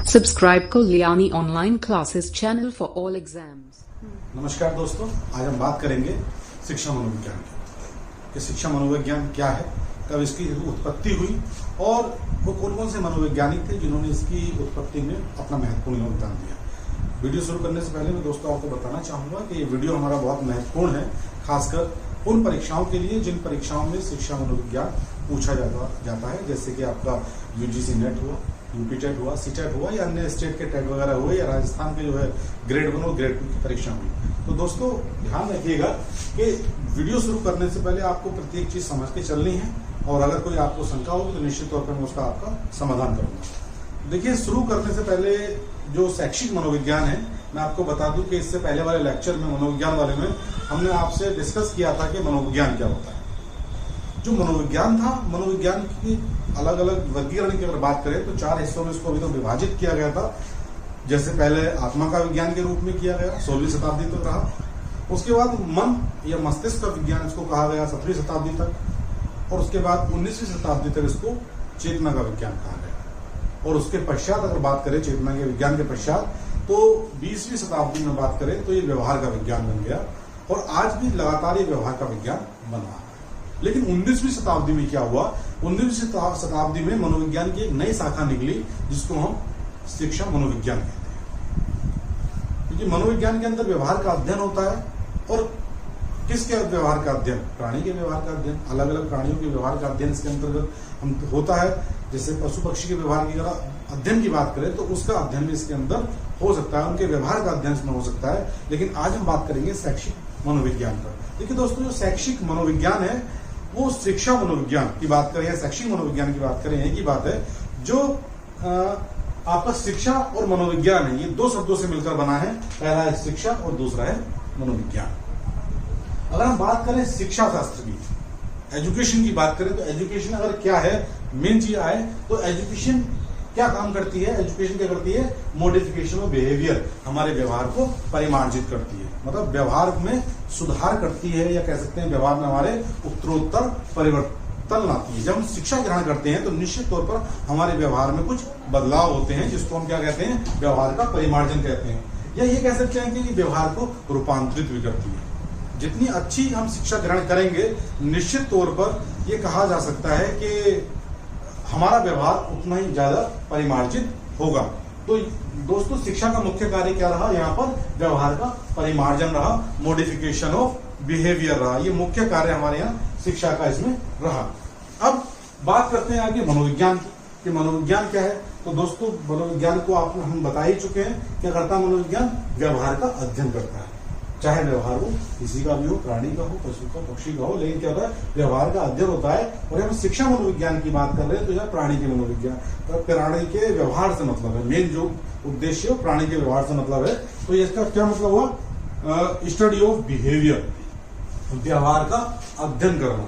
Subscribe Kalyani Online Classes channel for all exams. नमस्कार दोस्तों, आज हम बात करेंगे शिक्षा मनोविज्ञान की कि शिक्षा मनोविज्ञान क्या है, कब इसकी उत्पत्ति हुई और वो कौन कौन से मनोवैज्ञानिक थे जिन्होंने इसकी उत्पत्ति में अपना महत्वपूर्ण योगदान दिया। वीडियो शुरू करने से पहले मैं दोस्तों आपको बताना चाहूंगा कि ये वीडियो हमारा बहुत महत्वपूर्ण है, खासकर उन परीक्षाओं के लिए जिन परीक्षाओं में शिक्षा मनोविज्ञान पूछा जाता है, जैसे कि आपका यूजीसी नेट हुआ, यूपी टेट हुआ, सीटेट हुआ या अन्य स्टेट के टेट वगैरह हुए या राजस्थान के जो है ग्रेड 1 और ग्रेड 2 की परीक्षा हुई। तो दोस्तों ध्यान रखिएगा कि वीडियो शुरू करने से पहले आपको प्रत्येक चीज समझ के चलनी है और अगर कोई आपको शंका होगी तो निश्चित तौर पर मैं उसका आपका समाधान करूंगा। देखिए, शुरू करने से पहले जो शैक्षिक मनोविज्ञान है, मैं आपको बता दूं कि इससे पहले वाले लेक्चर में मनोविज्ञान वाले में हमने आपसे डिस्कस किया था कि मनोविज्ञान क्या होता है। जो मनोविज्ञान था, मनोविज्ञान की अलग अलग वर्गीकरण की अगर बात करें तो 4 हिस्सों में इसको अभी तो विभाजित किया गया था। जैसे पहले आत्मा का विज्ञान के रूप में किया गया, 16वीं शताब्दी तक रहा। उसके बाद मन या मस्तिष्क का विज्ञान इसको कहा गया 17वीं शताब्दी तक, और उसके बाद 19वीं शताब्दी तक इसको चेतना का विज्ञान कहा गया। और उसके पश्चात अगर बात करें चेतना के विज्ञान के पश्चात तो 20वीं शताब्दी में बात करें तो ये व्यवहार का विज्ञान बन गया और आज भी लगातार ये व्यवहार का विज्ञान बन रहा है। लेकिन 19वीं शताब्दी में क्या हुआ, 19वीं शताब्दी में मनोविज्ञान की एक नई शाखा निकली जिसको हम शिक्षा मनोविज्ञान कहते हैं। क्योंकि मनोविज्ञान के अंदर व्यवहार का अध्ययन होता है और किसके व्यवहार का अध्ययन, प्राणी के व्यवहार का अध्ययन, अलग अलग प्राणियों के व्यवहार का अध्ययन इसके अंतर्गत हम होता है। जैसे पशु पक्षी के व्यवहार की अगर अध्ययन की बात करें तो उसका अध्ययन भी इसके अंदर हो सकता है, उनके व्यवहार का अध्ययन इसमें हो सकता है। लेकिन आज हम बात करेंगे शैक्षिक मनोविज्ञान पर। देखिए दोस्तों, जो शैक्षिक मनोविज्ञान है वो शिक्षा मनोविज्ञान की बात करें या शैक्षिक मनोविज्ञान की बात करें, एक ही बात है। जो आपका शिक्षा और मनोविज्ञान है, ये 2 शब्दों से मिलकर बना है। पहला है शिक्षा और दूसरा है मनोविज्ञान। अगर हम बात करें शिक्षा शास्त्र की, एजुकेशन की बात करें तो एजुकेशन अगर क्या है, मेन चीज आए तो एजुकेशन क्या काम करती है, एजुकेशन क्या करती है, मॉडिफिकेशन ऑफ बिहेवियर, हमारे व्यवहार को परिमार्जित करती है, मतलब व्यवहार में सुधार करती है या कह सकते हैं व्यवहार में हमारे उत्तरोत्तर परिवर्तन लाती है। जब हम शिक्षा ग्रहण करते हैं तो निश्चित तौर पर हमारे व्यवहार में कुछ बदलाव होते हैं जिसको हम क्या कहते हैं, व्यवहार का परिमार्जन कहते हैं, या ये कह सकते हैं कि व्यवहार को रूपांतरित भी करती है। जितनी अच्छी हम शिक्षा ग्रहण करेंगे निश्चित तौर पर यह कहा जा सकता है कि हमारा व्यवहार उतना ही ज्यादा परिमार्जित होगा। तो दोस्तों शिक्षा का मुख्य कार्य क्या रहा, यहाँ पर व्यवहार का परिमार्जन रहा, मॉडिफिकेशन ऑफ बिहेवियर रहा। ये मुख्य कार्य हमारे यहाँ शिक्षा का इसमें रहा। अब बात करते हैं आगे मनोविज्ञान की कि मनोविज्ञान क्या है। तो दोस्तों मनोविज्ञान को आपको हम बता ही चुके हैं, क्या करता मनोविज्ञान, व्यवहार का अध्ययन करता है। चाहे व्यवहार हो किसी का भी हो, प्राणी का हो, पशु का, पक्षी का हो, लेकिन क्या होता है, व्यवहार का अध्ययन होता है। और हम शिक्षा मनोविज्ञान की बात कर रहे हैं तो यह प्राणी के मनोविज्ञान, तो प्राणी के व्यवहार से मतलब है, मेन जो उद्देश्य है प्राणी के व्यवहार से मतलब है। तो इसका क्या मतलब हुआ, स्टडी ऑफ बिहेवियर, व्यवहार का अध्ययन करना।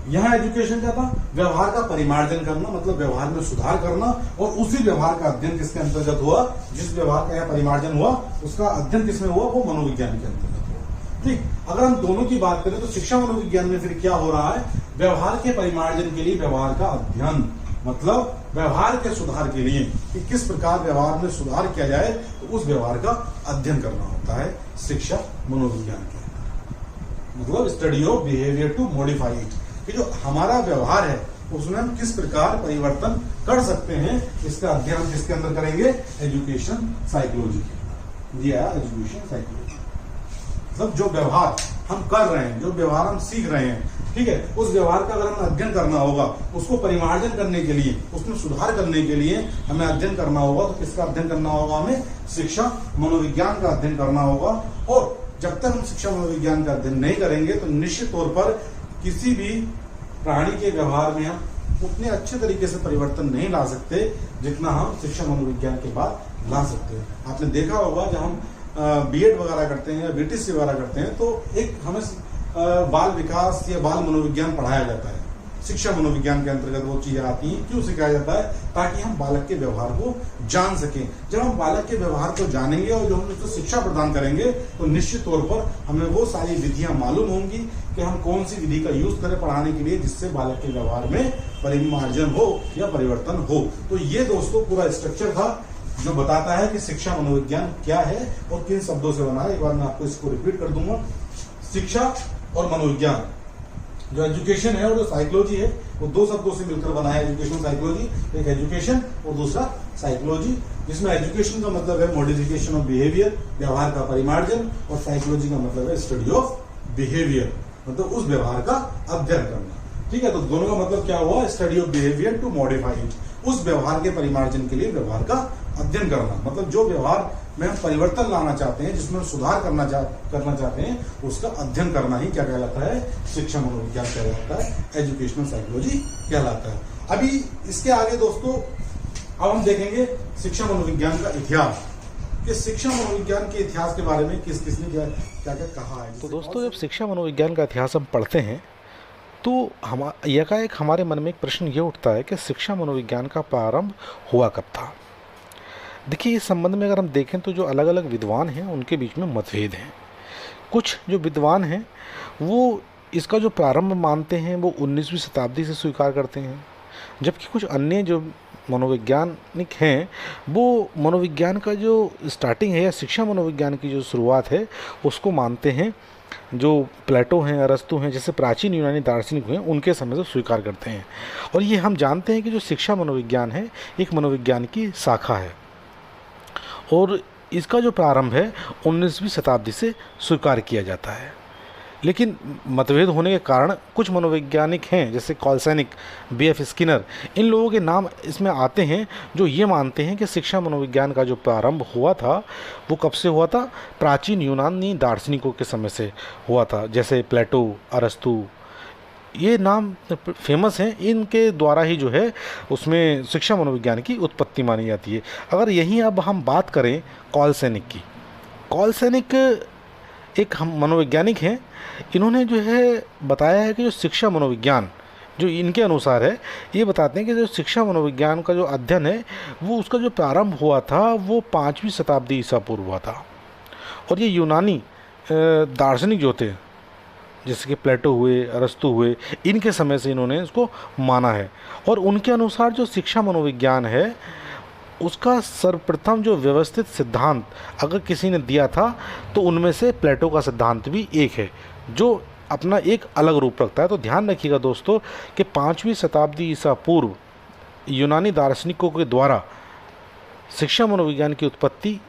यहाँ एजुकेशन क्या था, व्यवहार का परिमार्जन करना, मतलब व्यवहार में सुधार करना, और उसी व्यवहार का अध्ययन किसके अंतर्गत हुआ, जिस व्यवहार का यहाँ परिमार्जन हुआ उसका अध्ययन किसमें हुआ, वो मनोविज्ञान के अंतर्गत हुआ। ठीक, अगर हम दोनों की बात करें तो शिक्षा मनोविज्ञान में फिर क्या हो रहा है, व्यवहार के परिमार्जन के लिए व्यवहार का अध्ययन, मतलब व्यवहार के सुधार के लिए कि किस प्रकार व्यवहार में सुधार किया जाए, तो उस व्यवहार का अध्ययन करना होता है शिक्षा मनोविज्ञान के अंदर, मतलब study of behaviour to modify it, कि जो हमारा व्यवहार है उसमें हम किस प्रकार परिवर्तन कर सकते हैं, इसका अध्ययन हम किसके अंदर करेंगे, एजुकेशन साइकोलॉजी के अंदर। दिया एजुकेशन साइकोलॉजी, मतलब जो व्यवहार हम कर रहे हैं, जो व्यवहार हम सीख रहे हैं, ठीक है, उस व्यवहार का अगर हमें अध्ययन करना होगा, उसको परिमार्जन करने के लिए, उसमें सुधार करने के लिए हमें अध्ययन करना होगा, तो किसका अध्ययन करना होगा, हमें शिक्षा मनोविज्ञान का अध्ययन करना होगा। और जब तक हम शिक्षा मनोविज्ञान का अध्ययन नहीं करेंगे तो निश्चित तौर पर किसी भी प्राणी के व्यवहार में हम उतने अच्छे तरीके से परिवर्तन नहीं ला सकते जितना हम शिक्षा मनोविज्ञान के बाद ला सकते हैं। आपने देखा होगा जब हम बीएड वगैरह करते हैं या बीटीसी वगैरह करते हैं तो एक हमें बाल विकास या बाल मनोविज्ञान पढ़ाया जाता है। शिक्षा मनोविज्ञान के अंतर्गत वो चीजें आती हैं। क्यों सिखाया जाता है? ताकि हम बालक के व्यवहार को जान सकें। जब हम बालक के व्यवहार को जानेंगे और जो हम उसको शिक्षा प्रदान करेंगे तो निश्चित तौर पर हमें वो सारी विधियां मालूम होंगी कि हम कौन सी विधि का यूज करें पढ़ाने के लिए, जिससे बालक के व्यवहार में परिमार्जन हो या परिवर्तन हो। तो ये दोस्तों पूरा स्ट्रक्चर था जो बताता है कि शिक्षा मनोविज्ञान क्या है और किन शब्दों से बना है। एक बार मैं आपको इसको रिपीट कर दूंगा। शिक्षा और मनोविज्ञान, जो एजुकेशन है और जो साइकोलॉजी है, वो दो शब्दों से मिलकर बना है एजुकेशन साइकोलॉजी। एक एजुकेशन और दूसरा साइकोलॉजी, जिसमें एजुकेशन का मतलब है मॉडिफिकेशन ऑफ बिहेवियर, व्यवहार का परिमार्जन, और साइकोलॉजी का मतलब है स्टडी ऑफ बिहेवियर, मतलब उस व्यवहार का अध्ययन करना। ठीक है, तो दोनों का मतलब क्या हुआ? Study of behaviour to modify it, उस व्यवहार के परिमार्जन के लिए व्यवहार का अध्ययन करना। मतलब जो व्यवहार में हम परिवर्तन लाना चाहते हैं, जिसमें सुधार करना चाहते हैं, उसका अध्ययन करना ही क्या कहलाता है? शिक्षा मनोविज्ञान कहलाता है, एजुकेशनल साइकोलॉजी कहलाता है। अभी इसके आगे दोस्तों अब हम देखेंगे शिक्षा मनोविज्ञान का इतिहास, कि शिक्षा मनोविज्ञान के इतिहास के बारे में किस किसने क्या क्या कहा है। तो दोस्तों, जब शिक्षा मनोविज्ञान का इतिहास हम पढ़ते हैं तो एकाएक हमारे मन में एक प्रश्न ये उठता है कि शिक्षा मनोविज्ञान का प्रारंभ हुआ कब था। देखिए, इस संबंध में अगर हम देखें तो जो अलग अलग विद्वान हैं उनके बीच में मतभेद हैं। कुछ जो विद्वान हैं वो इसका जो प्रारंभ मानते हैं वो 19वीं शताब्दी से स्वीकार करते हैं, जबकि कुछ अन्य जो मनोवैज्ञानिक हैं वो मनोविज्ञान का जो स्टार्टिंग है या शिक्षा मनोविज्ञान की जो शुरुआत है उसको मानते हैं, जो प्लेटो हैं, अरस्तु हैं, जैसे प्राचीन यूनानी दार्शनिक हैं, उनके समय से स्वीकार करते हैं। और ये हम जानते हैं कि जो शिक्षा मनोविज्ञान है एक मनोविज्ञान की शाखा है और इसका जो प्रारंभ है 19वीं शताब्दी से स्वीकार किया जाता है। लेकिन मतभेद होने के कारण कुछ मनोवैज्ञानिक हैं जैसे कॉलसैनिक, B.F. स्किनर, इन लोगों के नाम इसमें आते हैं जो ये मानते हैं कि शिक्षा मनोविज्ञान का जो प्रारंभ हुआ था वो कब से हुआ था? प्राचीन यूनानी दार्शनिकों के समय से हुआ था, जैसे प्लेटो, अरस्तु, ये नाम फेमस हैं, इनके द्वारा ही जो है उसमें शिक्षा मनोविज्ञान की उत्पत्ति मानी जाती है। अगर यहीं अब हम बात करें कॉलसैनिक की, कॉलसैनिक एक हम मनोवैज्ञानिक हैं, इन्होंने जो है बताया है कि जो शिक्षा मनोविज्ञान जो इनके अनुसार है, ये बताते हैं कि जो शिक्षा मनोविज्ञान का जो अध्ययन है वो उसका जो प्रारंभ हुआ था वो 5वीं शताब्दी ईसा पूर्व हुआ था। और ये यूनानी दार्शनिक जो थे जैसे कि प्लेटो हुए, अरस्तु हुए, इनके समय से इन्होंने इसको माना है। और उनके अनुसार जो शिक्षा मनोविज्ञान है उसका सर्वप्रथम जो व्यवस्थित सिद्धांत अगर किसी ने दिया था तो उनमें से प्लेटो का सिद्धांत भी एक है, जो अपना एक अलग रूप रखता है। तो ध्यान रखिएगा दोस्तों कि 5वीं शताब्दी ईसा पूर्व यूनानी दार्शनिकों के द्वारा शिक्षा मनोविज्ञान की उत्पत्ति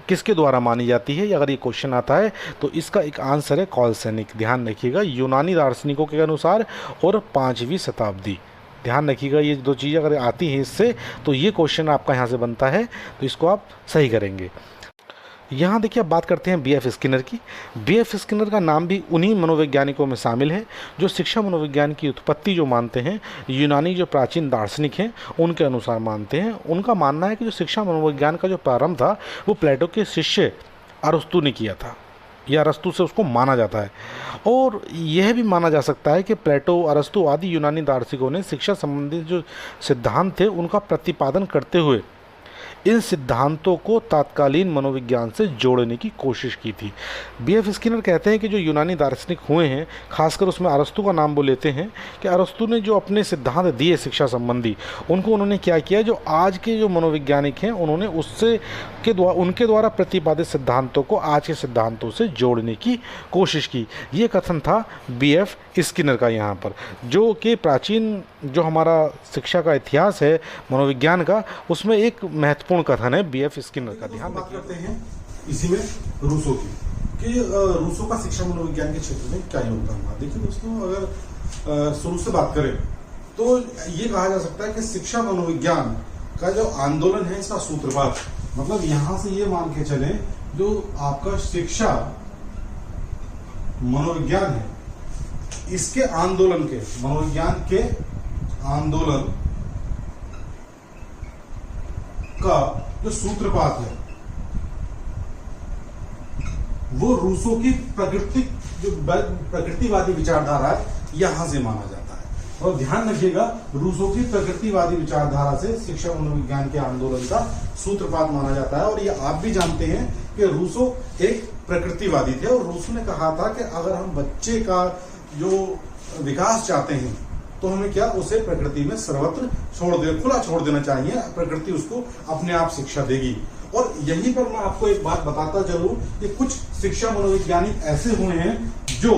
किसके द्वारा मानी जाती है? अगर ये क्वेश्चन आता है तो इसका एक आंसर है कॉलसैनिक। ध्यान रखिएगा, यूनानी दार्शनिकों के अनुसार और 5वीं शताब्दी। ध्यान रखिएगा, ये दो चीज़ें अगर आती हैं इससे तो ये क्वेश्चन आपका यहाँ से बनता है, तो इसको आप सही करेंगे। यहाँ देखिए, अब बात करते हैं B.F. स्किनर की। B.F. स्किनर का नाम भी उन्हीं मनोवैज्ञानिकों में शामिल है जो शिक्षा मनोविज्ञान की उत्पत्ति जो मानते हैं, यूनानी जो प्राचीन दार्शनिक हैं उनके अनुसार मानते हैं। उनका मानना है कि जो शिक्षा मनोविज्ञान का जो प्रारंभ था वो प्लेटो के शिष्य अरस्तु ने किया था, या अरस्तु से उसको माना जाता है। और यह भी माना जा सकता है कि प्लेटो, अरस्तु आदि यूनानी दार्शनिकों ने शिक्षा संबंधी जो सिद्धांत थे उनका प्रतिपादन करते हुए इन सिद्धांतों को तात्कालीन मनोविज्ञान से जोड़ने की कोशिश की थी। B.F. स्किनर कहते हैं कि जो यूनानी दार्शनिक हुए हैं, खासकर उसमें अरस्तु का नाम वो लेते हैं कि अरस्तु ने जो अपने सिद्धांत दिए शिक्षा संबंधी, उनको उन्होंने क्या किया, जो आज के जो मनोवैज्ञानिक हैं उन्होंने उनके द्वारा प्रतिपादित सिद्धांतों को आज के सिद्धांतों से जोड़ने की कोशिश की। ये कथन था B.F. स्किनर का यहाँ पर, जो कि प्राचीन जो हमारा शिक्षा का इतिहास है मनोविज्ञान का, उसमें एक महत्वपूर्ण कथन है B.F. स्किनर का। ध्यान रखते हैं इसी में रूसो की, कि रूसो का शिक्षा मनोविज्ञान के क्षेत्र में क्या योगदान था। देखिए दोस्तों, अगर शुरू से बात करें तो ये कहा जा सकता है कि शिक्षा मनोविज्ञान का जो आंदोलन है इसका सूत्रपात, मतलब यहां से ये मान के चले जो आपका शिक्षा मनोविज्ञान है इसके आंदोलन के, मनोविज्ञान के आंदोलन का जो सूत्रपात है वो रूसो की प्रकृतिवादी विचारधारा है, यहां से माना जाता है। और ध्यान रखिएगा, रूसो की प्रकृतिवादी विचारधारा से शिक्षा मनोविज्ञान के आंदोलन का सूत्रपात माना जाता है। और ये आप भी जानते हैं कि रूसो एक प्रकृतिवादी थे और रूसो ने कहा था कि अगर हम बच्चे का जो विकास चाहते हैं तो हमें क्या उसे प्रकृति में सर्वत्र खुला छोड़ देना चाहिए। प्रकृति उसको अपने आप शिक्षा देगी। और यहीं पर मैं आपको एक बात बताता जरूर कि कुछ शिक्षा मनोवैज्ञानिक ऐसे हुए हैं जो,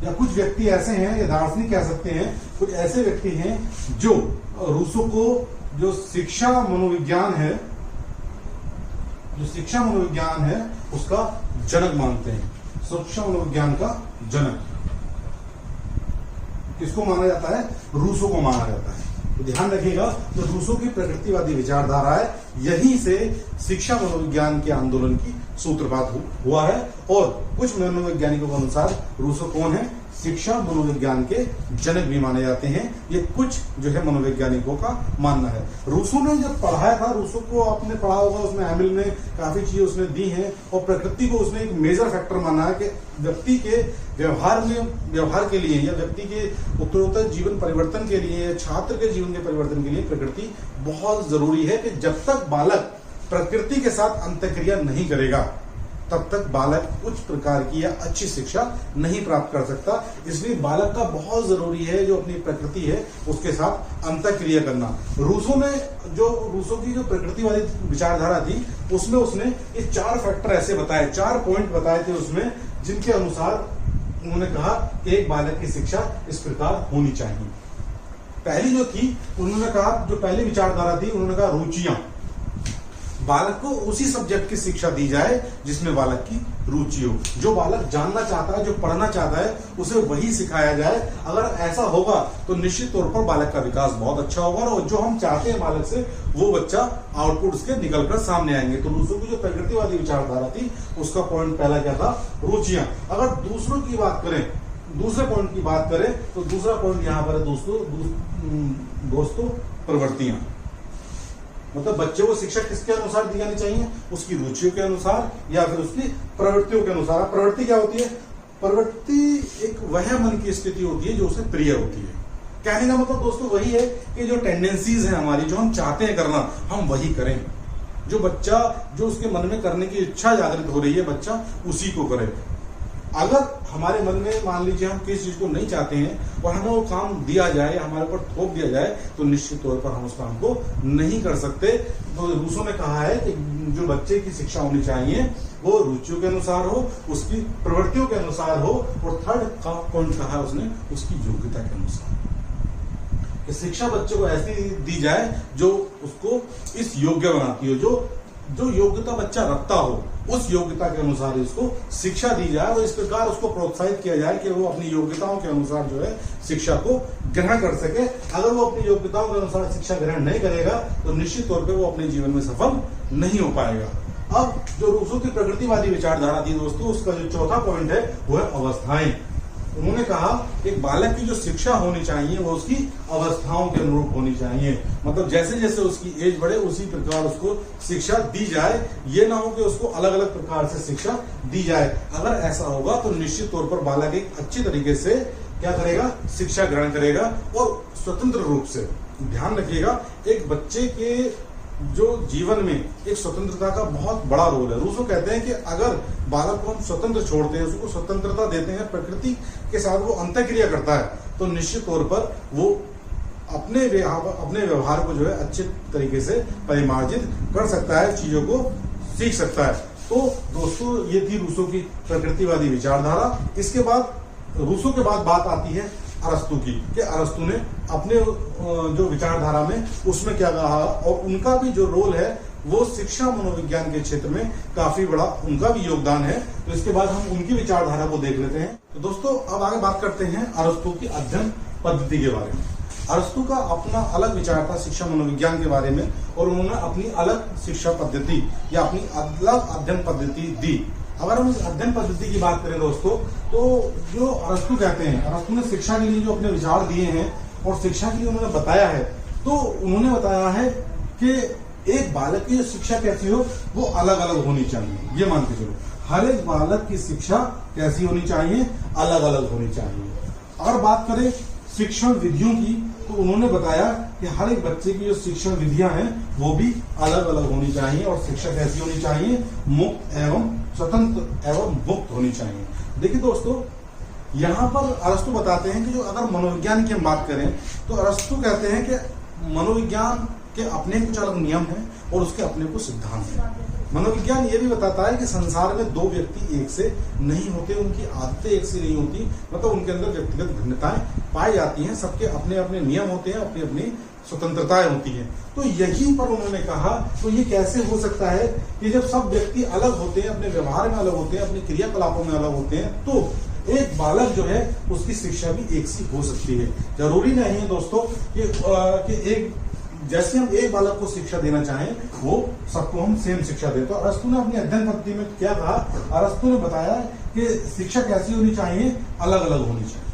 या कुछ व्यक्ति ऐसे हैं, या दार्शनिक कह सकते हैं, कुछ ऐसे व्यक्ति हैं जो रूसो को जो शिक्षा मनोविज्ञान है उसका जनक मानते हैं। शिक्षा मनोविज्ञान का जनक किसको माना जाता है? रूसो को माना जाता है। तो ध्यान रखिएगा, जो रूसो की प्रकृतिवादी विचारधारा है, यहीं से शिक्षा मनोविज्ञान के आंदोलन की सूत्रपात हुआ है। और कुछ मनोवैज्ञानिकों के अनुसार रूसो कौन है? शिक्षा मनोविज्ञान के जनक भी माने जाते हैं। ये कुछ जो है मनोवैज्ञानिकों का मानना है। रूसो ने जब पढ़ाया था, रूसो को आपने पढ़ा होगा, उसमें एमिल में काफी चीजें उसने दी हैं और प्रकृति को उसने एक मेजर फैक्टर माना है कि व्यक्ति के व्यवहार के लिए, या व्यक्ति के उत्तरोत्तर जीवन परिवर्तन के लिए, या छात्र के जीवन के परिवर्तन के लिए प्रकृति बहुत जरूरी है। कि जब तक बालक प्रकृति के साथ अंतःक्रिया नहीं करेगा तब तक बालक उच्च प्रकार की या अच्छी शिक्षा नहीं प्राप्त कर सकता। इसलिए बालक का बहुत जरूरी है जो अपनी प्रकृति है उसके साथ अंतःक्रिया करना। रूसो की जो प्रकृति वाली विचारधारा थी उसमें उसने ये 4 फैक्टर ऐसे बताए, 4 पॉइंट बताए थे उसमें, जिनके अनुसार उन्होंने कहा कि एक बालक की शिक्षा इस प्रकार होनी चाहिए। पहली जो थी, उन्होंने कहा, जो पहली विचारधारा थी, उन्होंने कहा रुचियां। बालक को उसी सब्जेक्ट की शिक्षा दी जाए जिसमें बालक की रुचि हो। जो बालक जानना चाहता है, जो पढ़ना चाहता है, उसे वही सिखाया जाए। अगर ऐसा होगा तो निश्चित तौर पर बालक का विकास बहुत अच्छा होगा और जो हम चाहते हैं बालक से, वो बच्चा आउटपुट उसके निकलकर सामने आएंगे। तो रूसो की जो प्रकृतिवादी विचारधारा थी उसका पॉइंट पहला क्या था? रुचियां। अगर दूसरों की बात करें, दूसरे पॉइंट की बात करें, तो दूसरा पॉइंट यहां पर है दोस्तों प्रवृत्तियां। मतलब बच्चे को शिक्षा किसके अनुसार दी जानी चाहिए? उसकी रुचियों के अनुसार या फिर उसकी प्रवृत्तियों के अनुसार। प्रवृत्ति क्या होती है? प्रवृत्ति एक वह मन की स्थिति होती है जो उसे प्रिय होती है। कहने का मतलब दोस्तों वही है कि जो टेंडेंसीज है हमारी, जो हम चाहते हैं करना, हम वही करें। जो उसके मन में करने की इच्छा जागृत हो रही है, बच्चा उसी को करे। अगर हमारे मन में मान लीजिए हम किसी चीज को नहीं चाहते हैं और हमें वो काम दिया जाए, हमारे ऊपर थोप दिया जाए, तो निश्चित तौर पर हम उस काम को नहीं कर सकते। तो रूसो ने कहा है कि जो बच्चे की शिक्षा होनी चाहिए वो रुचियों के अनुसार हो, उसकी प्रवृत्तियों के अनुसार हो, और थर्ड पॉइंट कहा है उसने, उसकी योग्यता के अनुसार। कि शिक्षा बच्चे को ऐसी दी जाए जो उसको इस योग्य बनाती हो, जो योग्यता बच्चा रखता हो, उस योग्यता के अनुसार इसको शिक्षा दी जाए और इस प्रकार उसको प्रोत्साहित किया जाए कि वो अपनी योग्यताओं के अनुसार जो है शिक्षा को ग्रहण कर सके। अगर वो अपनी योग्यताओं के अनुसार शिक्षा ग्रहण नहीं करेगा तो निश्चित तौर पे वो अपने जीवन में सफल नहीं हो पाएगा। अब जो रूसो की प्रकृतिवादी विचारधारा थी दोस्तों, उसका जो चौथा पॉइंट है वो है अवस्थाएं। उन्होंने कहा एक बालक की जो शिक्षा होनी चाहिए वो उसकी अवस्थाओं के अनुरूप होनी चाहिए। मतलब जैसे जैसे उसकी एज बढ़े उसी प्रकार उसको शिक्षा दी जाए। ये ना हो कि उसको अलग अलग प्रकार से शिक्षा दी जाए। अगर ऐसा होगा तो निश्चित तौर पर बालक एक अच्छी तरीके से क्या करेगा? शिक्षा ग्रहण करेगा और स्वतंत्र रूप से। ध्यान रखिएगा, एक बच्चे के जो जीवन में एक स्वतंत्रता का बहुत बड़ा रोल है। रूसो कहते हैं कि अगर बालक को हम स्वतंत्र छोड़ते हैं, उसको स्वतंत्रता देते हैं, प्रकृति के साथ वो अंतःक्रिया करता है, तो निश्चित तौर पर वो अपने व्यवहार को जो है अच्छे तरीके से परिमार्जित कर सकता है, चीजों को सीख सकता है। तो दोस्तों ये थी रूसो की प्रकृतिवादी विचारधारा। इसके बाद रूसो के बाद बात आती है अरस्तु की, कि अरस्तु ने अपने जो विचारधारा में उसमें क्या कहा, और उनका भी जो रोल है वो शिक्षा मनोविज्ञान के क्षेत्र में काफी बड़ा उनका भी योगदान है। तो इसके बाद हम उनकी विचारधारा को देख लेते हैं। तो दोस्तों अब आगे बात करते हैं अरस्तु की अध्ययन पद्धति के बारे में। अरस्तु का अपना अलग विचार था शिक्षा मनोविज्ञान के बारे में, और उन्होंने अपनी अलग शिक्षा पद्धति या अपनी अलग अध्ययन पद्धति दी। अगर हम इस अध्ययन पद्धति की बात करें दोस्तों, तो जो अरस्तु कहते हैं, अरस्तु ने शिक्षा के लिए जो अपने विचार दिए हैं और शिक्षा के लिए उन्होंने बताया है, तो उन्होंने बताया है कि एक बालक की जो शिक्षा कैसी हो वो अलग अलग होनी चाहिए। ये मान के चलो, हर एक बालक की शिक्षा कैसी होनी चाहिए? अलग अलग होनी चाहिए। अगर बात करें शिक्षण विधियों की, तो उन्होंने बताया कि हर एक बच्चे की जो शिक्षण विधियां हैं वो भी अलग अलग होनी चाहिए, और शिक्षा कैसी होनी चाहिए? मुक्त एवं स्वतंत्र एवं मुक्त होनी चाहिए। देखिए दोस्तों, यहाँ पर अरस्तु बताते हैं कि जो अगर मनोविज्ञान की हम बात करें तो अरस्तु कहते हैं कि मनोविज्ञान के अपने कुछ अलग नियम हैं और उसके अपने कुछ सिद्धांत हैं। मनोविज्ञान ये भी बताता है कि संसार में दो व्यक्ति एक से नहीं होते, उनकी आदतें एक से नहीं होती, मतलब उनके अंदर व्यक्तिगत भिन्नताएं पाई जाती हैं, सबके अपने अपने नियम होते हैं, अपनी अपनी स्वतंत्रताएं होती हैं। तो यहीं पर उन्होंने कहा तो ये कैसे हो सकता है कि जब सब व्यक्ति अलग होते हैं, अपने व्यवहार में अलग होते हैं, अपने क्रियाकलापों में अलग होते हैं, तो एक बालक जो है उसकी शिक्षा भी एक सी हो सकती है। जरूरी नहीं है दोस्तों कि एक जैसे हम एक बालक को शिक्षा देना चाहें वो सबको हम सेम शिक्षा दें। तो अरस्तु ने अपनी अध्ययन पद्धति में क्या कहा, अरस्तु ने बताया कि शिक्षा कैसी होनी चाहिए, अलग अलग होनी चाहिए,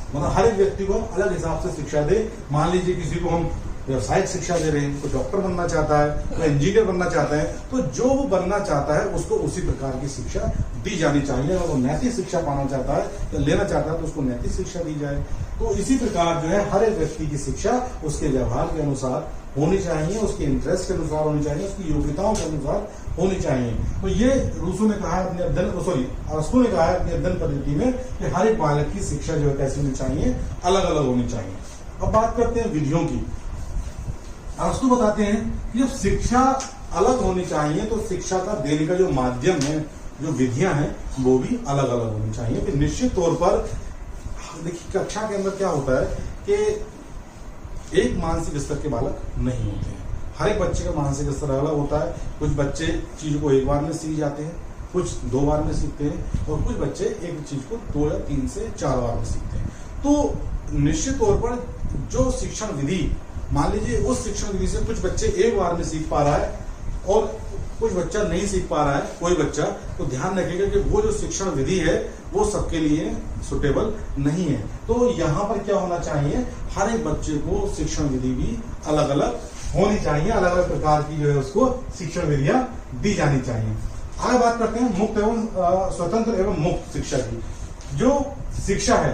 मतलब हर एक व्यक्ति को अलग हिसाब से शिक्षा दे। मान लीजिए किसी को हम व्यवसायिक शिक्षा दे रहे हैं, कोई डॉक्टर बनना चाहता है, कोई इंजीनियर बनना चाहता है, तो जो वो बनना चाहता है उसको उसी प्रकार की शिक्षा दी जानी चाहिए। अगर वो नैतिक शिक्षा पाना चाहता है या लेना चाहता है तो उसको नैतिक शिक्षा दी जाए। तो इसी प्रकार जो है हर एक व्यक्ति की शिक्षा उसके व्यवहार के अनुसार होनी चाहिए, उसके इंटरेस्ट के अनुसार होनी चाहिए, उसकी योग्यताओं के अनुसार होनी चाहिए। तो ये रूसो ने कहा अपने अरस्तु ने कहा है अपनी अध्ययन पद्धति में कि हर एक बालक की शिक्षा जो है कैसी होनी चाहिए, अलग अलग होनी चाहिए। अब बात करते हैं विधियों की। अरस्तु बताते हैं कि जब शिक्षा अलग होनी चाहिए तो शिक्षा का देने का जो माध्यम है, जो विधियां हैं, वो भी अलग अलग होनी चाहिए। फिर निश्चित तौर पर देखिए कक्षा के अंदर क्या होता है कि एक मानसिक स्तर के बालक नहीं होते हैं, हर एक बच्चे का मानसिक स्तर अलग होता है। कुछ बच्चे चीज को एक बार में सीख जाते हैं, कुछ 2 बार में सीखते हैं, और कुछ बच्चे एक चीज को 2 या 3 से 4 बार में सीखते हैं। तो निश्चित तौर पर जो शिक्षण विधि, मान लीजिए उस शिक्षण विधि से कुछ बच्चे एक बार में सीख पा रहा है और कुछ बच्चा नहीं सीख पा रहा है, कोई बच्चा, तो ध्यान रखिएगा कि वो जो शिक्षण विधि है वो सबके लिए सुटेबल नहीं है। तो यहाँ पर क्या होना चाहिए, हर एक बच्चे को शिक्षण विधि भी अलग अलग होनी चाहिए, अलग अलग प्रकार की जो है उसको शिक्षण विधियां दी जानी चाहिए। आगे बात करते हैं मुक्त एवं स्वतंत्र एवं मुक्त शिक्षा की। जो शिक्षा है,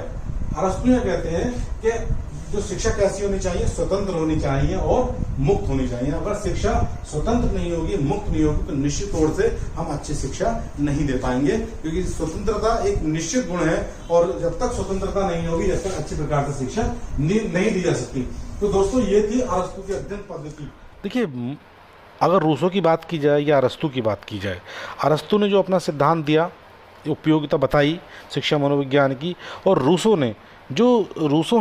अरस्तु ये कहते हैं कि जो शिक्षा कैसी होनी चाहिए, स्वतंत्र होनी चाहिए और मुक्त होनी चाहिए। अगर शिक्षा स्वतंत्र नहीं होगी, मुक्त नहीं होगी, तो निश्चित तौर से हम अच्छी शिक्षा नहीं दे पाएंगे, क्योंकि स्वतंत्रता एक निश्चित गुण है और जब तक स्वतंत्रता नहीं होगी जब तक अच्छी प्रकार से शिक्षा नहीं दी जा सकती। तो दोस्तों ये थी अरस्तु की अध्ययन पद्धति। देखिए, अगर रूसो की बात की जाए या अरस्तु की बात की जाए, अरस्तु ने जो अपना सिद्धांत दिया, उपयोगिता बताई शिक्षा मनोविज्ञान की, और रूसो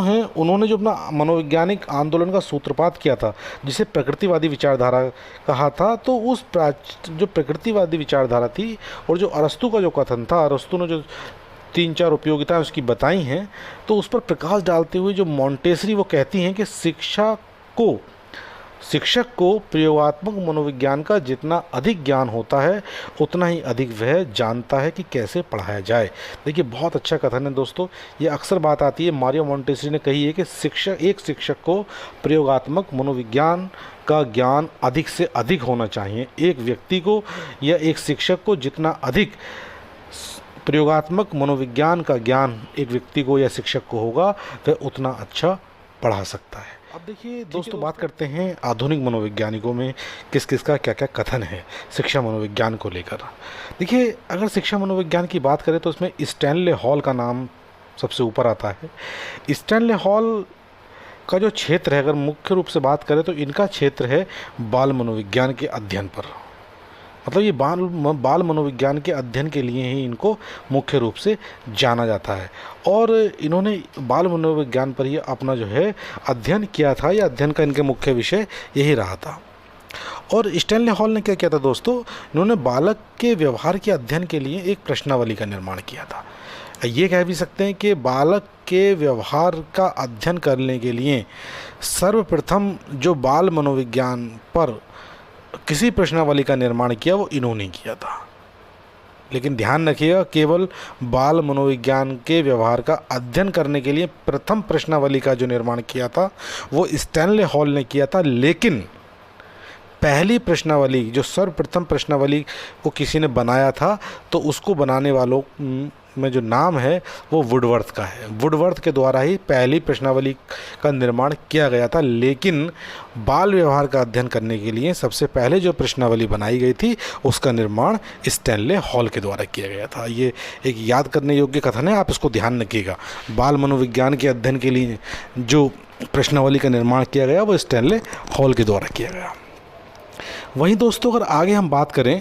हैं उन्होंने जो अपना मनोवैज्ञानिक आंदोलन का सूत्रपात किया था जिसे प्रकृतिवादी विचारधारा कहा था, तो उस जो प्रकृतिवादी विचारधारा थी और जो अरस्तु का जो कथन था, अरस्तु ने जो 3-4 उपयोगिताएं उसकी बताई हैं, तो उस पर प्रकाश डालते हुए जो मॉन्टेसरी वो कहती हैं कि शिक्षक को प्रयोगात्मक मनोविज्ञान का जितना अधिक ज्ञान होता है उतना ही अधिक वह जानता है कि कैसे पढ़ाया जाए। देखिए, बहुत अच्छा कथन है दोस्तों। ये अक्सर बात आती है, मारियो मॉन्टेसरी ने कही है कि एक शिक्षक को प्रयोगात्मक मनोविज्ञान का ज्ञान अधिक से अधिक होना चाहिए। एक व्यक्ति को या एक शिक्षक को जितना अधिक प्रयोगात्मक मनोविज्ञान का ज्ञान एक व्यक्ति को या शिक्षक को होगा वह उतना अच्छा पढ़ा सकता है। अब देखिए दोस्तों, बात करते हैं आधुनिक मनोवैज्ञानिकों में किस किस का क्या क्या कथन है शिक्षा मनोविज्ञान को लेकर। देखिए, अगर शिक्षा मनोविज्ञान की बात करें तो उसमें स्टैनले हॉल का नाम सबसे ऊपर आता है। स्टैनले हॉल का जो क्षेत्र है, अगर मुख्य रूप से बात करें तो इनका क्षेत्र है बाल मनोविज्ञान के अध्ययन पर। मतलब ये बाल मनोविज्ञान के अध्ययन के लिए ही इनको मुख्य रूप से जाना जाता है, और इन्होंने बाल मनोविज्ञान पर ही अपना जो है अध्ययन किया था, या अध्ययन का इनके मुख्य विषय यही रहा था। और स्टैनले हॉल ने क्या किया था दोस्तों, इन्होंने बालक के व्यवहार के अध्ययन के लिए एक प्रश्नावली का निर्माण किया था। ये कह भी सकते हैं कि बालक के व्यवहार का अध्ययन करने के लिए सर्वप्रथम जो बाल मनोविज्ञान पर किसी प्रश्नावली का निर्माण किया वो इन्होंने किया था। लेकिन ध्यान रखिएगा, केवल बाल मनोविज्ञान के व्यवहार का अध्ययन करने के लिए प्रथम प्रश्नावली का जो निर्माण किया था वो स्टैनले हॉल ने किया था। लेकिन पहली प्रश्नावली, जो सर्वप्रथम प्रश्नावली को किसी ने बनाया था, तो उसको बनाने वालों में जो नाम है वो वुडवर्थ का है। वुडवर्थ के द्वारा ही पहली प्रश्नावली का निर्माण किया गया था। लेकिन बाल व्यवहार का अध्ययन करने के लिए सबसे पहले जो प्रश्नावली बनाई गई थी उसका निर्माण स्टैनले हॉल के द्वारा किया गया था। ये एक याद करने योग्य कथन है, आप इसको ध्यान रखिएगा। बाल मनोविज्ञान के अध्ययन के लिए जो प्रश्नावली का निर्माण किया गया वो स्टैनले हॉल के द्वारा किया गया। वहीं दोस्तों अगर आगे हम बात करें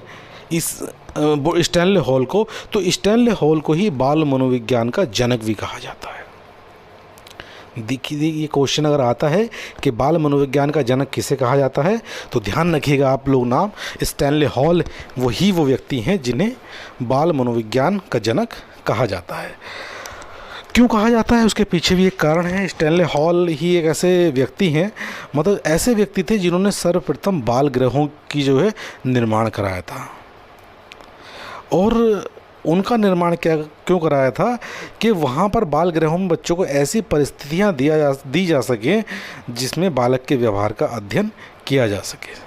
इस स्टैनले हॉल को, तो स्टैनले हॉल को ही बाल मनोविज्ञान का जनक भी कहा जाता है। देखिए ये क्वेश्चन अगर आता है कि बाल मनोविज्ञान का जनक किसे कहा जाता है, तो ध्यान रखिएगा आप लोग, नाम स्टैनले हॉल वो व्यक्ति हैं जिन्हें बाल मनोविज्ञान का जनक कहा जाता है। क्यों कहा जाता है उसके पीछे भी एक कारण है। स्टैनले हॉल ही एक ऐसे व्यक्ति हैं, मतलब ऐसे व्यक्ति थे जिन्होंने सर्वप्रथम बाल गृहों की जो है निर्माण कराया था। और उनका निर्माण क्यों कराया था कि वहाँ पर बाल गृहों में बच्चों को ऐसी परिस्थितियाँ दी जा सके जिसमें बालक के व्यवहार का अध्ययन किया जा सके।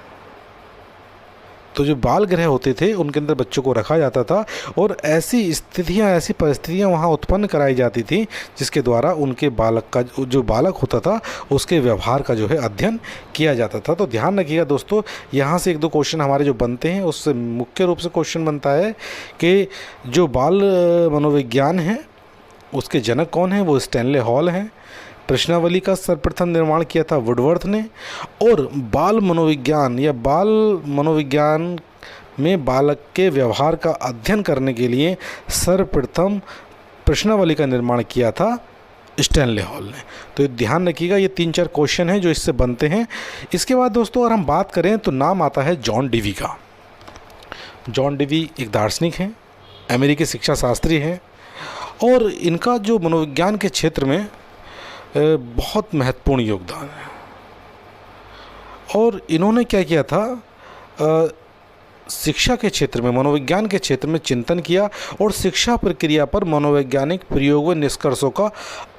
तो जो बाल गृह होते थे उनके अंदर बच्चों को रखा जाता था और ऐसी स्थितियाँ, ऐसी परिस्थितियाँ वहाँ उत्पन्न कराई जाती थी जिसके द्वारा उनके बालक का जो बालक होता था उसके व्यवहार का जो है अध्ययन किया जाता था। तो ध्यान रखिएगा दोस्तों, यहाँ से एक दो क्वेश्चन हमारे जो बनते हैं उससे मुख्य रूप से क्वेश्चन बनता है कि जो बाल मनोविज्ञान है उसके जनक कौन है, वो स्टैनले हॉल हैं। प्रश्नावली का सर्वप्रथम निर्माण किया था वुडवर्थ ने। और बाल मनोविज्ञान या बाल मनोविज्ञान में बालक के व्यवहार का अध्ययन करने के लिए सर्वप्रथम प्रश्नावली का निर्माण किया था स्टैनले हॉल ने। तो ध्यान रखिएगा, ये 3-4 क्वेश्चन हैं जो इससे बनते हैं। इसके बाद दोस्तों अगर हम बात करें तो नाम आता है जॉन डेवी का। जॉन डेवी एक दार्शनिक हैं, अमेरिकी शिक्षा शास्त्री हैं और इनका जो मनोविज्ञान के क्षेत्र में बहुत महत्वपूर्ण योगदान है। और इन्होंने क्या किया था, शिक्षा के क्षेत्र में, मनोविज्ञान के क्षेत्र में चिंतन किया और शिक्षा प्रक्रिया पर मनोवैज्ञानिक प्रयोग व निष्कर्षों का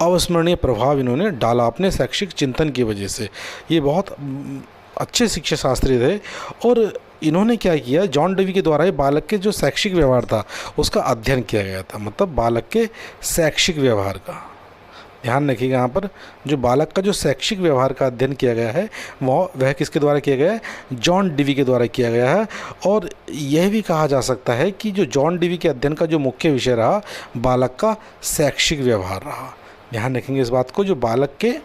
अविस्मरणीय प्रभाव इन्होंने डाला अपने शैक्षिक चिंतन की वजह से। ये बहुत अच्छे शिक्षा शास्त्री थे और इन्होंने क्या किया, जॉन डेवी के द्वारा ही बालक के जो शैक्षिक व्यवहार था उसका अध्ययन किया गया था। मतलब बालक के शैक्षिक व्यवहार का ध्यान रखिएगा, यहाँ पर जो बालक का जो शैक्षिक व्यवहार का अध्ययन किया गया है वह किसके द्वारा किया गया है, जॉन डेवी के द्वारा किया गया है। और यह भी कहा जा सकता है कि जो जॉन डेवी के अध्ययन का जो मुख्य विषय रहा बालक का शैक्षिक व्यवहार रहा। ध्यान रखेंगे इस बात को, जो बालक के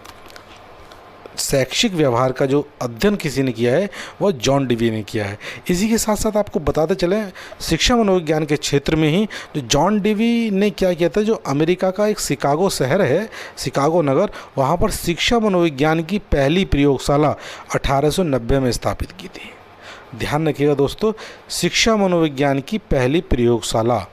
शैक्षिक व्यवहार का जो अध्ययन किसी ने किया है वह जॉन डेवी ने किया है। इसी के साथ साथ आपको बताते चलें शिक्षा मनोविज्ञान के क्षेत्र में ही जो जॉन डेवी ने क्या किया था, जो अमेरिका का एक शिकागो शहर है, शिकागो नगर, वहाँ पर शिक्षा मनोविज्ञान की पहली प्रयोगशाला 1890 में स्थापित की थी। ध्यान रखिएगा दोस्तों, शिक्षा मनोविज्ञान की पहली प्रयोगशाला।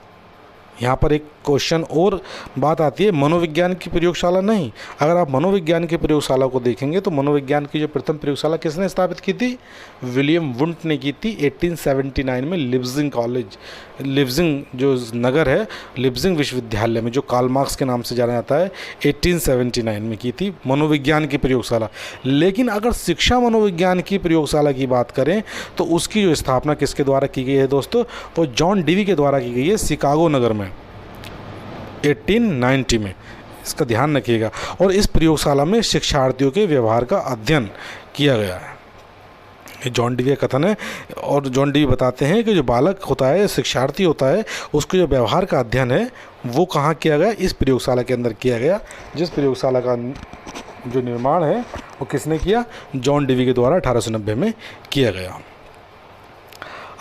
यहाँ पर एक क्वेश्चन और बात आती है, मनोविज्ञान की प्रयोगशाला नहीं। अगर आप मनोविज्ञान की प्रयोगशाला को देखेंगे तो मनोविज्ञान की जो प्रथम प्रयोगशाला किसने स्थापित की थी, विलियम वुंट ने की थी 1879 में लिप्जिंग कॉलेज, लिप्जिंग जो नगर है, लिप्जिंग विश्वविद्यालय में, जो कार्ल मार्क्स के नाम से जाना जाता है, 1879 में की थी मनोविज्ञान की प्रयोगशाला। लेकिन अगर शिक्षा मनोविज्ञान की प्रयोगशाला की बात करें तो उसकी जो स्थापना किसके द्वारा की गई है दोस्तों, वो जॉन डेवी के द्वारा की गई है शिकागो नगर में 1890 में। इसका ध्यान रखिएगा। और इस प्रयोगशाला में शिक्षार्थियों के व्यवहार का अध्ययन किया गया है। ये जॉन डेवी का कथन है। और जॉन डेवी बताते हैं कि जो बालक होता है, शिक्षार्थी होता है, उसके जो व्यवहार का अध्ययन है वो कहाँ किया गया, इस प्रयोगशाला के अंदर किया गया। जिस प्रयोगशाला का जो निर्माण है वो किसने किया, जॉन डेवी के द्वारा 1890 में किया गया।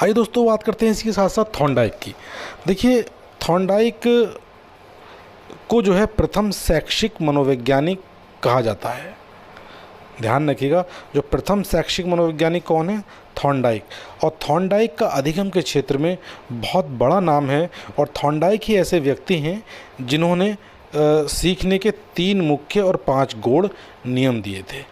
आइए दोस्तों बात करते हैं इसके साथ साथ थॉर्नडाइक की। देखिए थॉर्नडाइक को जो है प्रथम शैक्षिक मनोवैज्ञानिक कहा जाता है। ध्यान रखिएगा, जो प्रथम शैक्षिक मनोवैज्ञानिक कौन है, थॉर्नडाइक। और थॉर्नडाइक का अधिगम के क्षेत्र में बहुत बड़ा नाम है। और थॉर्नडाइक ही ऐसे व्यक्ति हैं जिन्होंने सीखने के 3 मुख्य और 5 गौण नियम दिए थे।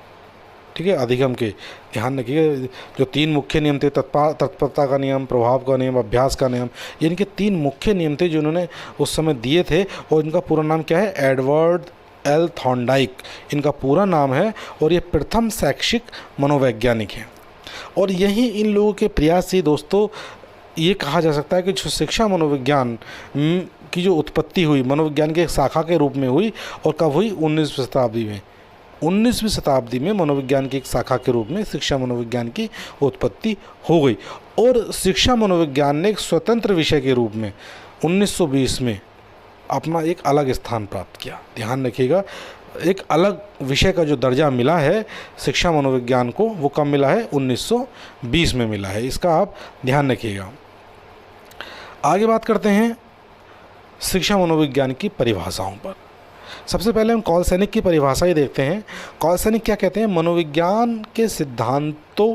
ठीक है, अधिगम के ध्यान रखिए, जो 3 मुख्य नियम थे, तत्परता का नियम, प्रभाव का नियम, अभ्यास का नियम, ये इनके 3 मुख्य नियम थे जो उन्होंने उस समय दिए थे। और इनका पूरा नाम क्या है, एडवर्ड एल थॉर्नडाइक इनका पूरा नाम है। और ये प्रथम शैक्षिक मनोवैज्ञानिक हैं। और यही इन लोगों के प्रयास से दोस्तों ये कहा जा सकता है कि जो शिक्षा मनोविज्ञान की जो उत्पत्ति हुई मनोविज्ञान की एक शाखा के रूप में हुई, और कब हुई? 19वीं शताब्दी में। 19वीं शताब्दी में मनोविज्ञान की एक शाखा के रूप में शिक्षा मनोविज्ञान की उत्पत्ति हो गई, और शिक्षा मनोविज्ञान ने एक स्वतंत्र विषय के रूप में 1920 में अपना एक अलग स्थान प्राप्त किया। ध्यान रखिएगा, एक अलग विषय का जो दर्जा मिला है शिक्षा मनोविज्ञान को, वो कब मिला है? 1920 में मिला है। इसका आप ध्यान रखिएगा। आगे बात करते हैं शिक्षा मनोविज्ञान की परिभाषाओं पर। सबसे पहले हम कॉलसैनिक की परिभाषा ही देखते हैं। कॉलसैनिक क्या कहते हैं? मनोविज्ञान के सिद्धांतों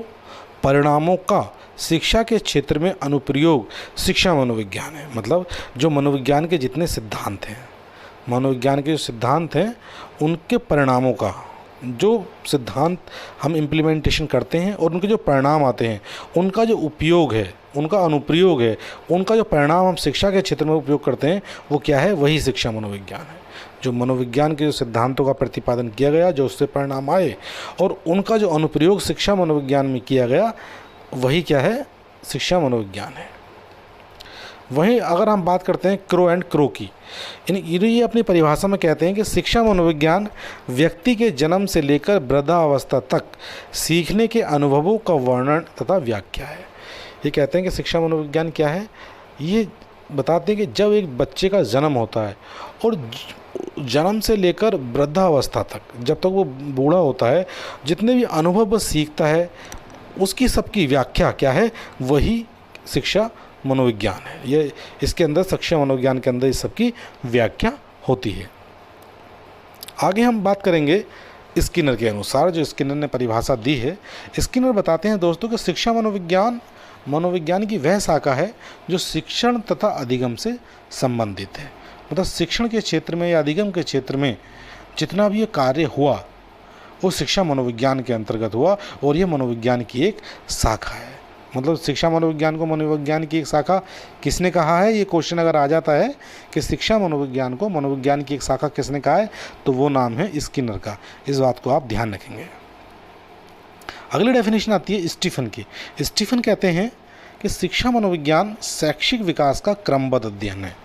परिणामों का शिक्षा के क्षेत्र में अनुप्रयोग शिक्षा मनोविज्ञान है। मतलब जो मनोविज्ञान के जितने सिद्धांत हैं, मनोविज्ञान के जो सिद्धांत हैं उनके परिणामों का, जो सिद्धांत हम इम्प्लीमेंटेशन करते हैं और उनके जो परिणाम आते हैं उनका जो उपयोग है, उनका अनुप्रयोग है, उनका जो परिणाम हम शिक्षा के क्षेत्र में उपयोग करते हैं, वो क्या है? वही शिक्षा मनोविज्ञान है। जो मनोविज्ञान के जो सिद्धांतों का प्रतिपादन किया गया, जो उससे परिणाम आए और उनका जो अनुप्रयोग शिक्षा मनोविज्ञान में किया गया, वही क्या है? शिक्षा मनोविज्ञान है। वहीं अगर हम बात करते हैं क्रो एंड क्रो की, ये अपनी परिभाषा में कहते हैं कि शिक्षा मनोविज्ञान व्यक्ति के जन्म से लेकर वृद्धावस्था तक सीखने के अनुभवों का वर्णन तथा व्याख्या है। ये कहते हैं कि शिक्षा मनोविज्ञान क्या है? ये बताते हैं कि जब एक बच्चे का जन्म होता है और जन्म से लेकर वृद्धावस्था तक, जब तक वो बूढ़ा होता है, जितने भी अनुभव वो सीखता है उसकी सबकी व्याख्या क्या है? वही शिक्षा मनोविज्ञान है। ये इसके अंदर शिक्षा मनोविज्ञान के अंदर इस सबकी व्याख्या होती है। आगे हम बात करेंगे स्किनर के अनुसार, जो स्किनर ने परिभाषा दी है। स्किनर बताते हैं दोस्तों कि शिक्षा मनोविज्ञान की वह शाखा है जो शिक्षण तथा अधिगम से संबंधित है। मतलब शिक्षण के क्षेत्र में या अधिगम के क्षेत्र में जितना भी ये कार्य हुआ वो शिक्षा मनोविज्ञान के अंतर्गत हुआ, और ये मनोविज्ञान की एक शाखा है। मतलब शिक्षा मनोविज्ञान को मनोविज्ञान की एक शाखा किसने कहा है? ये क्वेश्चन अगर आ जाता है कि शिक्षा मनोविज्ञान को मनोविज्ञान की एक शाखा किसने कहा है, तो वो नाम है स्किनर का। इस बात को आप ध्यान रखेंगे। अगली डेफिनेशन आती है स्टीफन की। स्टीफन कहते हैं कि शिक्षा मनोविज्ञान शैक्षिक विकास का क्रमबद्ध अध्ययन है।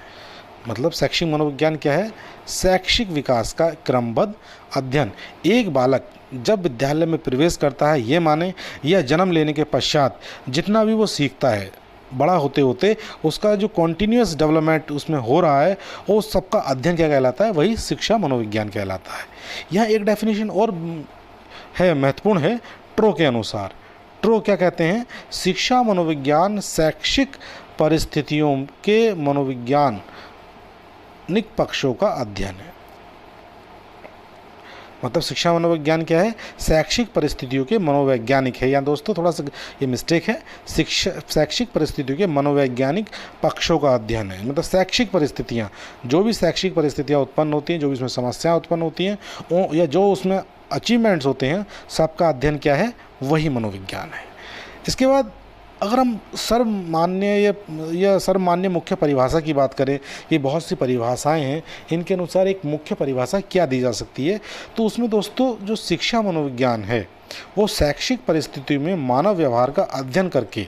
मतलब शैक्षिक मनोविज्ञान क्या है? शैक्षिक विकास का क्रमबद्ध अध्ययन। एक बालक जब विद्यालय में प्रवेश करता है, ये माने या जन्म लेने के पश्चात जितना भी वो सीखता है, बड़ा होते होते उसका जो कॉन्टीन्यूअस डेवलपमेंट उसमें हो रहा है, वो सबका अध्ययन क्या कहलाता है? वही शिक्षा मनोविज्ञान कहलाता है। यहाँ एक डेफिनेशन और है, महत्वपूर्ण है, ट्रो के अनुसार। ट्रो क्या कहते हैं? शिक्षा मनोविज्ञान शैक्षिक परिस्थितियों के मनोविज्ञानिक पक्षों का अध्ययन है। मतलब शिक्षा मनोविज्ञान क्या है? शैक्षिक परिस्थितियों के मनोवैज्ञानिक है। या दोस्तों थोड़ा सा ये मिस्टेक है, शैक्षिक परिस्थितियों के मनोवैज्ञानिक पक्षों का अध्ययन है। मतलब शैक्षिक परिस्थितियाँ, जो भी शैक्षिक परिस्थितियाँ उत्पन्न होती हैं, जो भी उसमें समस्याएं उत्पन्न होती हैं, या जो उसमें अचीवमेंट्स होते हैं, सबका अध्ययन क्या है? वही मनोविज्ञान है। इसके बाद अगर हम सर्वमान्य मुख्य परिभाषा की बात करें, ये बहुत सी परिभाषाएं हैं, इनके अनुसार एक मुख्य परिभाषा क्या दी जा सकती है, तो उसमें दोस्तों जो शिक्षा मनोविज्ञान है वो शैक्षिक परिस्थितियों में मानव व्यवहार का अध्ययन करके,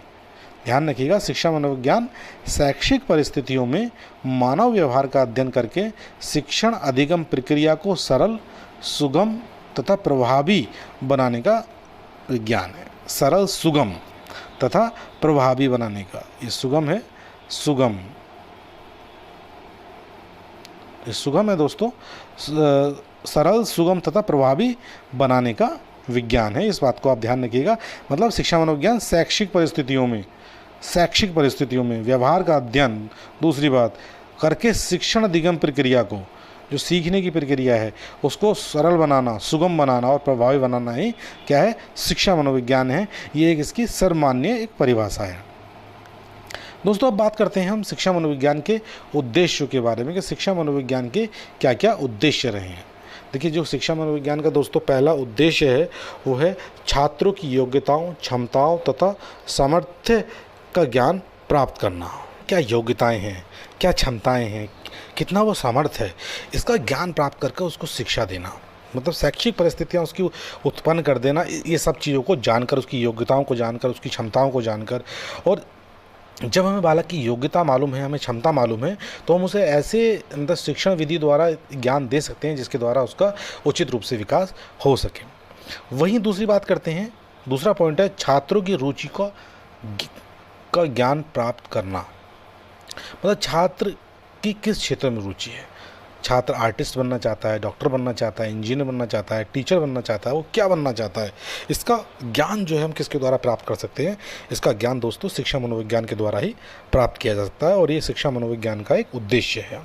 ध्यान रखिएगा, शिक्षा मनोविज्ञान शैक्षिक परिस्थितियों में मानव व्यवहार का अध्ययन करके शिक्षण अधिगम प्रक्रिया को सरल, सुगम तथा प्रभावी बनाने का विज्ञान है। सरल, सुगम तथा प्रभावी बनाने का, ये सुगम है, सुगम, ये सुगम है दोस्तों, सरल, सुगम तथा प्रभावी बनाने का विज्ञान है। इस बात को आप ध्यान रखिएगा। मतलब शिक्षा मनोविज्ञान शैक्षिक परिस्थितियों में व्यवहार का अध्ययन, दूसरी बात करके शिक्षण अधिगम प्रक्रिया को, जो सीखने की प्रक्रिया है, उसको सरल बनाना, सुगम बनाना और प्रभावी बनाना ही क्या है? शिक्षा मनोविज्ञान है। ये एक इसकी सर्वमान्य एक परिभाषा है। दोस्तों अब बात करते हैं हम शिक्षा मनोविज्ञान के उद्देश्यों के बारे में, कि शिक्षा मनोविज्ञान के क्या क्या उद्देश्य रहे हैं। देखिए, जो शिक्षा मनोविज्ञान का दोस्तों पहला उद्देश्य है वो है छात्रों की योग्यताओं, क्षमताओं तथा सामर्थ्य का ज्ञान प्राप्त करना। क्या योग्यताएं हैं, क्या क्षमताएं हैं, कितना वो सामर्थ्य है, इसका ज्ञान प्राप्त करके उसको शिक्षा देना। मतलब शैक्षिक परिस्थितियाँ उसकी उत्पन्न कर देना, ये सब चीज़ों को जानकर, उसकी योग्यताओं को जानकर, उसकी क्षमताओं को जानकर, और जब हमें बालक की योग्यता मालूम है, हमें क्षमता मालूम है, तो हम उसे ऐसे मतलब शिक्षण विधि द्वारा ज्ञान दे सकते हैं जिसके द्वारा उसका उचित रूप से विकास हो सके। वहीं दूसरी बात करते हैं, दूसरा पॉइंट है छात्रों की रुचि का ज्ञान प्राप्त करना। मतलब छात्र की किस क्षेत्र में रुचि है। छात्र आर्टिस्ट बनना चाहता है, डॉक्टर बनना चाहता है, इंजीनियर बनना चाहता है, टीचर बनना चाहता है, वो क्या बनना चाहता है, इसका ज्ञान जो है हम किसके द्वारा प्राप्त कर सकते हैं। इसका ज्ञान दोस्तों शिक्षा मनोविज्ञान के द्वारा ही प्राप्त किया जा सकता है, और ये शिक्षा मनोविज्ञान का एक उद्देश्य है।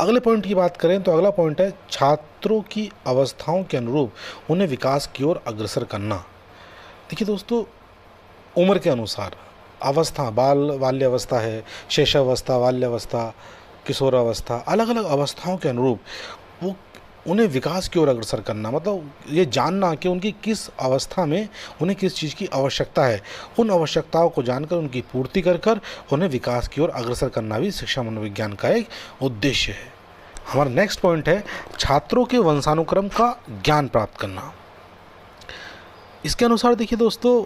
अगले पॉइंट की बात करें तो अगला पॉइंट है छात्रों की अवस्थाओं के अनुरूप उन्हें विकास की ओर अग्रसर करना। देखिए दोस्तों, उम्र के अनुसार अवस्था, बाल्यावस्था है, शैशवावस्था, बाल्यावस्था, किशोरावस्था, अलग अलग अवस्थाओं के अनुरूप वो उन्हें विकास की ओर अग्रसर करना, मतलब ये जानना कि उनकी किस अवस्था में उन्हें किस चीज़ की आवश्यकता है, उन आवश्यकताओं को जानकर उनकी पूर्ति कर उन्हें विकास की ओर अग्रसर करना भी शिक्षा मनोविज्ञान का एक उद्देश्य है। हमारा नेक्स्ट पॉइंट है छात्रों के वंशानुक्रम का ज्ञान प्राप्त करना। इसके अनुसार देखिए दोस्तों,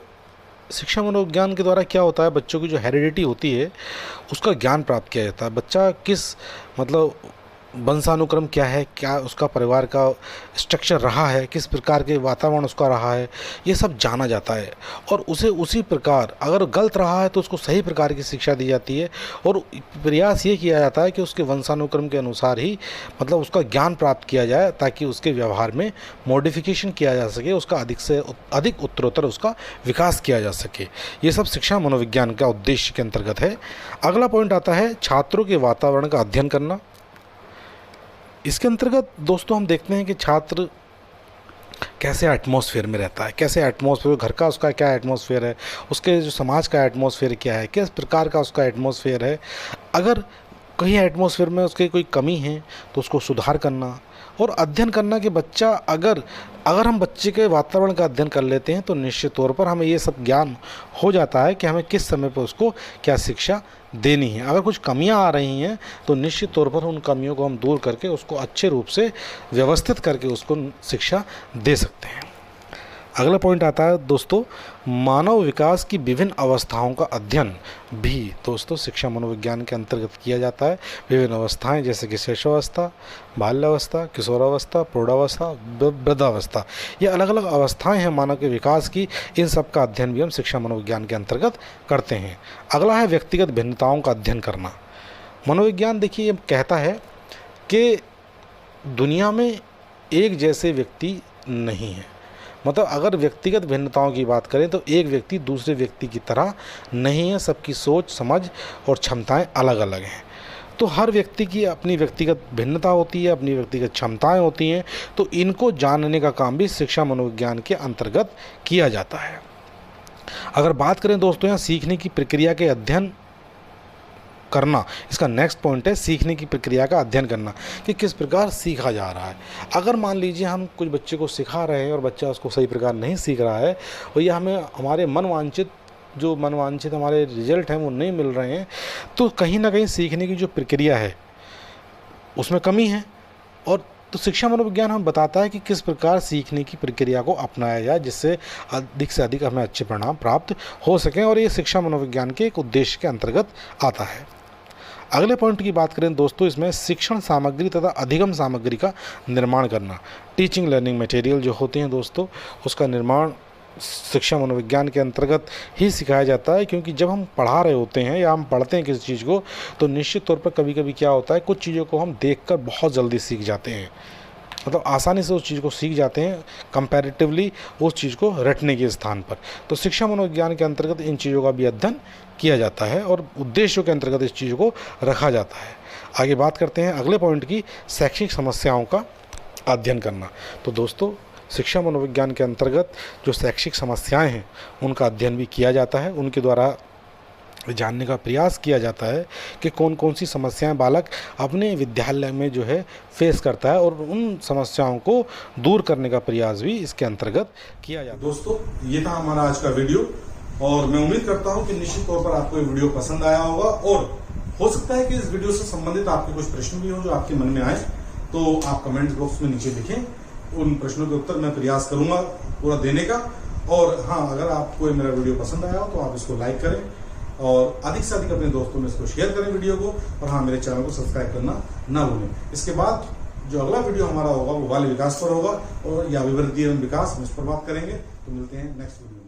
शिक्षा मनोविज्ञान के द्वारा क्या होता है, बच्चों की जो हेरिडिटी होती है उसका ज्ञान प्राप्त किया जाता है। बच्चा किस मतलब वंशानुक्रम क्या है, क्या उसका परिवार का स्ट्रक्चर रहा है, किस प्रकार के वातावरण उसका रहा है, ये सब जाना जाता है, और उसे उसी प्रकार अगर गलत रहा है तो उसको सही प्रकार की शिक्षा दी जाती है, और प्रयास ये किया जाता है कि उसके वंशानुक्रम के अनुसार ही मतलब उसका ज्ञान प्राप्त किया जाए, ताकि उसके व्यवहार में मॉडिफिकेशन किया जा सके, उसका अधिक से अधिक उत्तरोत्तर उसका विकास किया जा सके। ये सब शिक्षा मनोविज्ञान का उद्देश्य के अंतर्गत है। अगला पॉइंट आता है छात्रों के वातावरण का अध्ययन करना। इसके अंतर्गत दोस्तों हम देखते हैं कि छात्र कैसे एटमॉस्फेयर में रहता है, कैसे एटमॉस्फेयर, घर का उसका क्या एटमॉस्फेयर है, उसके जो समाज का एटमॉस्फेयर क्या है, किस प्रकार का उसका एटमॉस्फेयर है। अगर कहीं एटमॉस्फेयर में उसकी कोई कमी है तो उसको सुधार करना और अध्ययन करना कि बच्चा अगर हम बच्चे के वातावरण का अध्ययन कर लेते हैं तो निश्चित तौर पर हमें ये सब ज्ञान हो जाता है कि हमें किस समय पर उसको क्या शिक्षा देनी है। अगर कुछ कमियां आ रही हैं तो निश्चित तौर पर उन कमियों को हम दूर करके उसको अच्छे रूप से व्यवस्थित करके उसको शिक्षा दे सकते हैं। अगला पॉइंट आता है दोस्तों मानव विकास की विभिन्न अवस्थाओं का अध्ययन भी दोस्तों शिक्षा मनोविज्ञान के अंतर्गत किया जाता है। विभिन्न अवस्थाएं जैसे कि शैशवावस्था, बाल्यावस्था, किशोरावस्था, प्रौढ़ावस्था, वृद्धावस्था, ये अलग अलग अवस्थाएं हैं मानव के विकास की। इन सब का अध्ययन भी हम शिक्षा मनोविज्ञान के अंतर्गत करते हैं। अगला है व्यक्तिगत भिन्नताओं का अध्ययन करना। मनोविज्ञान देखिए ये कहता है कि दुनिया में एक जैसे व्यक्ति नहीं है। मतलब अगर व्यक्तिगत भिन्नताओं की बात करें तो एक व्यक्ति दूसरे व्यक्ति की तरह नहीं है, सबकी सोच, समझ और क्षमताएं अलग अलग हैं। तो हर व्यक्ति की अपनी व्यक्तिगत भिन्नता होती है, अपनी व्यक्तिगत क्षमताएं होती हैं, तो इनको जानने का काम भी शिक्षा मनोविज्ञान के अंतर्गत किया जाता है। अगर बात करें दोस्तों यहाँ सीखने की प्रक्रिया के अध्ययन करना, इसका नेक्स्ट पॉइंट है सीखने की प्रक्रिया का अध्ययन करना कि किस प्रकार सीखा जा रहा है। अगर मान लीजिए हम कुछ बच्चे को सिखा रहे हैं और बच्चा उसको सही प्रकार नहीं सीख रहा है और ये हमें हमारे मनवांछित हमारे रिजल्ट हैं वो नहीं मिल रहे हैं, तो कहीं ना कहीं सीखने की जो प्रक्रिया है उसमें कमी है। और तो शिक्षा मनोविज्ञान हमें बताता है कि किस प्रकार सीखने की प्रक्रिया को अपनाया जाए जिससे अधिक से अधिक हमें अच्छे परिणाम प्राप्त हो सकें, और ये शिक्षा मनोविज्ञान के एक उद्देश्य के अंतर्गत आता है। अगले पॉइंट की बात करें दोस्तों, इसमें शिक्षण सामग्री तथा अधिगम सामग्री का निर्माण करना। टीचिंग लर्निंग मटेरियल जो होते हैं दोस्तों उसका निर्माण शिक्षा मनोविज्ञान के अंतर्गत ही सिखाया जाता है, क्योंकि जब हम पढ़ा रहे होते हैं या हम पढ़ते हैं किसी चीज़ को तो निश्चित तौर पर कभी कभी क्या होता है कुछ चीज़ों को हम देखकर बहुत जल्दी सीख जाते हैं, मतलब आसानी से उस चीज़ को सीख जाते हैं कंपैरेटिवली उस चीज़ को रटने के स्थान पर। तो शिक्षा मनोविज्ञान के अंतर्गत इन चीज़ों का भी अध्ययन किया जाता है और उद्देश्यों के अंतर्गत इस चीज़ को रखा जाता है। आगे बात करते हैं अगले पॉइंट की, शैक्षिक समस्याओं का अध्ययन करना। तो दोस्तों शिक्षा मनोविज्ञान के अंतर्गत जो शैक्षिक समस्याएं हैं उनका अध्ययन भी किया जाता है, उनके द्वारा जानने का प्रयास किया जाता है कि कौन कौन सी समस्याएं बालक अपने विद्यालय में जो है फेस करता है और उन समस्याओं को दूर करने का प्रयास भी इसके अंतर्गत किया जाता है। दोस्तों ये था हमारा आज का वीडियो और मैं उम्मीद करता हूं कि निश्चित तौर पर आपको ये वीडियो पसंद आया होगा और हो सकता है कि इस वीडियो से संबंधित आपके कुछ प्रश्न भी हो जो आपके मन में आए। तो आप कमेंट बॉक्स में नीचे लिखें, उन प्रश्नों के उत्तर मैं प्रयास करूंगा पूरा देने का। और हाँ, अगर आपको मेरा वीडियो पसंद आया हो तो आप इसको लाइक करें और अधिक से अधिक अपने दोस्तों में इसको शेयर करें वीडियो को। और हाँ, मेरे चैनल को सब्सक्राइब करना ना भूलें। इसके बाद जो अगला वीडियो हमारा होगा वो बाल विकास पर होगा और या अभिवृद्धि एवं विकास, हम इस पर बात करेंगे। तो मिलते हैं नेक्स्ट वीडियो।